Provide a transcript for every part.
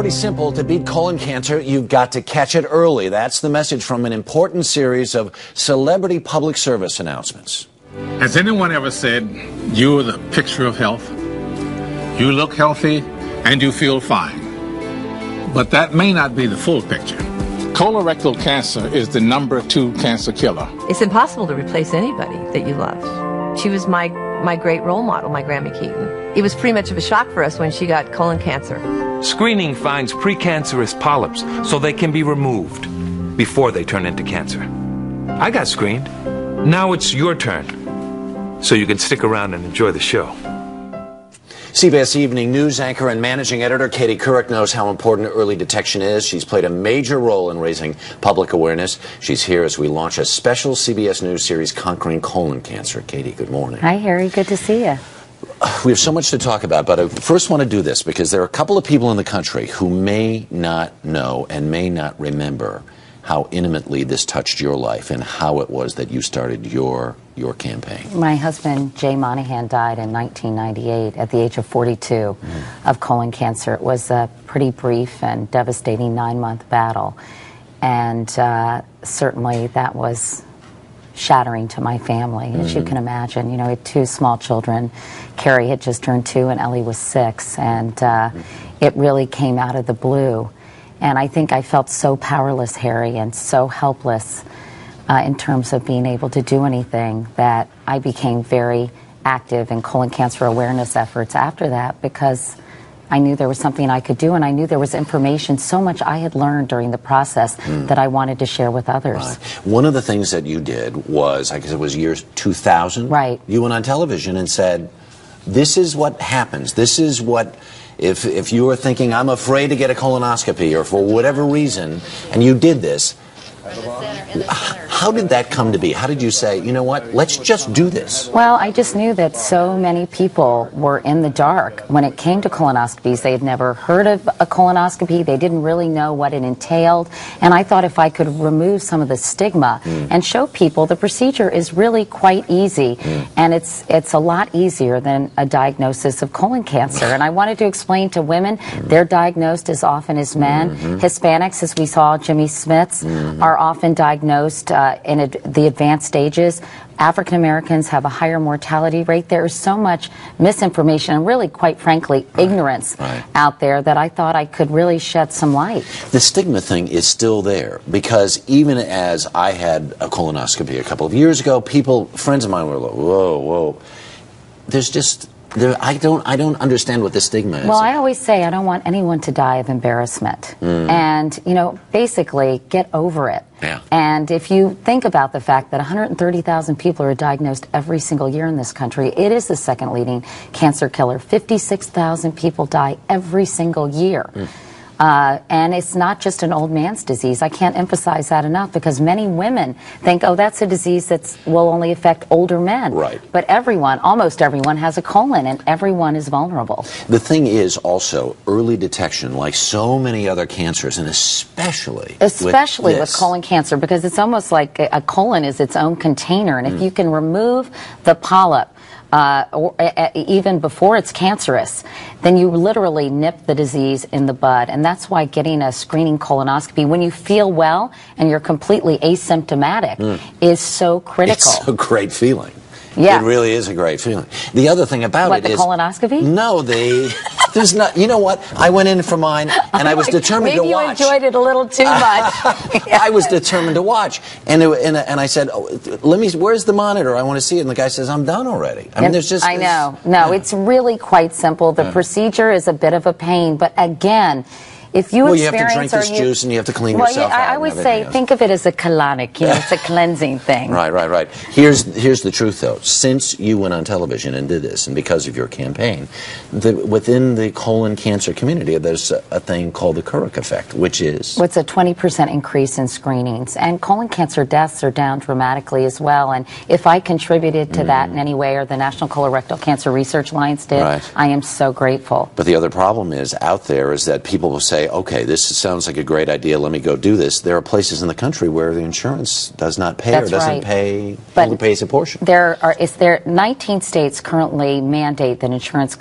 pretty simple. To beat colon cancer, you've got to catch it early. That's the message from an important series of celebrity public service announcements. Has anyone ever said, you're the picture of health? You look healthy and you feel fine. But that may not be the full picture. Colorectal cancer is the #2 cancer killer. It's impossible to replace anybody that you loved. She was my great role model, my Grandma Keaton. It was pretty much of a shock for us when she got colon cancer. Screening finds precancerous polyps so they can be removed before they turn into cancer. I got screened. Now it's your turn. So you can stick around and enjoy the show. CBS Evening News anchor and managing editor Katie Couric knows how important early detection is. She's played a major role in raising public awareness. She's here as we launch a special CBS News series, Conquering Colon Cancer. Katie, good morning. Hi, Harry. Good to see you. We have so much to talk about, but I first want to do this because there are a couple of people in the country who may not know and may not remember how intimately this touched your life and how it was that you started your campaign. My husband, Jay Monahan, died in 1998 at the age of 42 of colon cancer. It was a pretty brief and devastating 9-month battle. And certainly that was shattering to my family, as you can imagine. You know, we had 2 small children. Carrie had just turned 2 and Ellie was 6. And it really came out of the blue. And I think I felt so powerless, Harry, and so helpless in terms of being able to do anything that I became very active in colon cancer awareness efforts after that because I knew there was something I could do, and I knew there was information, so much I had learned during the process that I wanted to share with others. Right. One of the things that you did was, I guess it was year 2000. Right. You went on television and said, this is what happens. This is what... If you were thinking, I'm afraid to get a colonoscopy, or for whatever reason, and you did this, how did that come to be? How did you say, you know what, let's just do this? Well, I just knew that so many people were in the dark when it came to colonoscopies. They had never heard of a colonoscopy. They didn't really know what it entailed. And I thought if I could remove some of the stigma and show people the procedure is really quite easy. And it's a lot easier than a diagnosis of colon cancer. And I wanted to explain to women, they're diagnosed as often as men. Hispanics, as we saw, Jimmy Smiths, are often diagnosed in the advanced stages. African Americans have a higher mortality rate. There is so much misinformation and really, quite frankly, ignorance out there that I thought I could really shed some light. The stigma thing is still there because even as I had a colonoscopy a couple of years ago, friends of mine were like, whoa, whoa. There's just... I don't understand what the stigma is. Well, I always say I don't want anyone to die of embarrassment. And, you know, basically get over it. Yeah. And if you think about the fact that 130,000 people are diagnosed every single year in this country, it is the second leading cancer killer. 56,000 people die every single year. And it's not just an old man's disease. I can't emphasize that enough because many women think, oh, that's a disease that will only affect older men. Right. But everyone, almost everyone, has a colon, and everyone is vulnerable. The thing is also early detection, like so many other cancers, and especially with colon cancer, because it's almost like a colon is its own container. And if you can remove the polyp, or even before it's cancerous, then you literally nip the disease in the bud. And that's why getting a screening colonoscopy when you feel well and you're completely asymptomatic is so critical. It's a great feeling. Yeah. It really is a great feeling. The other thing about it is... What, the colonoscopy? No, there's not... You know what? I went in for mine, and I was determined to watch. Maybe you enjoyed it a little too much. I was determined to watch. And I said, oh, where's the monitor? I want to see it. And the guy says, I'm done already. I mean, there's just... I know. No, it's really quite simple. The procedure is a bit of a pain. But again... If you you have to drink this juice and you have to clean yourself out. I always say, think of it as a colonic. You know, it's a cleansing thing. Right. Here's the truth, though. Since you went on television and did this, and because of your campaign, within the colon cancer community, there's a thing called the Couric effect, which is... It's a 20% increase in screenings. And colon cancer deaths are down dramatically as well. And if I contributed to that in any way, or the National Colorectal Cancer Research Alliance did, I am so grateful. But the other problem is, out there, is that people will say, say, okay, this sounds like a great idea, let me go do this, there are places in the country where the insurance does not pay That's or doesn't right. pay, But only pays a portion. There 19 states currently mandate that insurance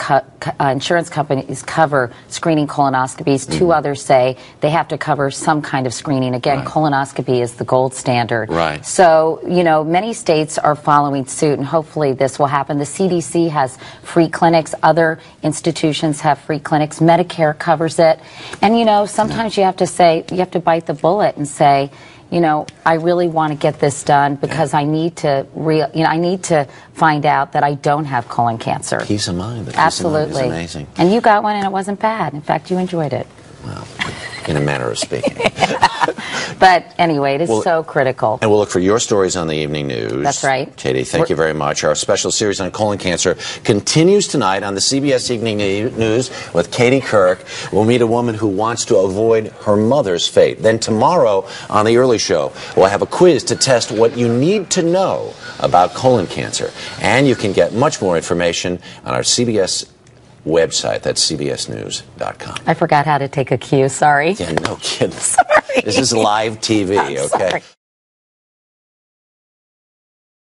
companies cover screening colonoscopies. 2 others say they have to cover some kind of screening. Again, colonoscopy is the gold standard. Right. So, you know, many states are following suit, and hopefully this will happen. The CDC has free clinics. Other institutions have free clinics. Medicare covers it. And, you know, sometimes you have to say, you have to bite the bullet and say, you know, I really want to get this done because I need to, I need to find out that I don't have colon cancer. Peace of mind. The peace Absolutely. of mind is amazing. And you got one, and it wasn't bad. In fact, you enjoyed it. Well, in a manner of speaking. But anyway, it is so critical. And we'll look for your stories on the Evening News. That's right. Katie, thank you very much. Our special series on colon cancer continues tonight on the CBS Evening News with Katie Couric. We'll meet a woman who wants to avoid her mother's fate. Then tomorrow on The Early Show, we'll have a quiz to test what you need to know about colon cancer. And you can get much more information on our CBS website. That's cbsnews.com. I forgot how to take a cue. Sorry. Yeah, no kidding. Sorry. This is live TV, I'm okay? sorry.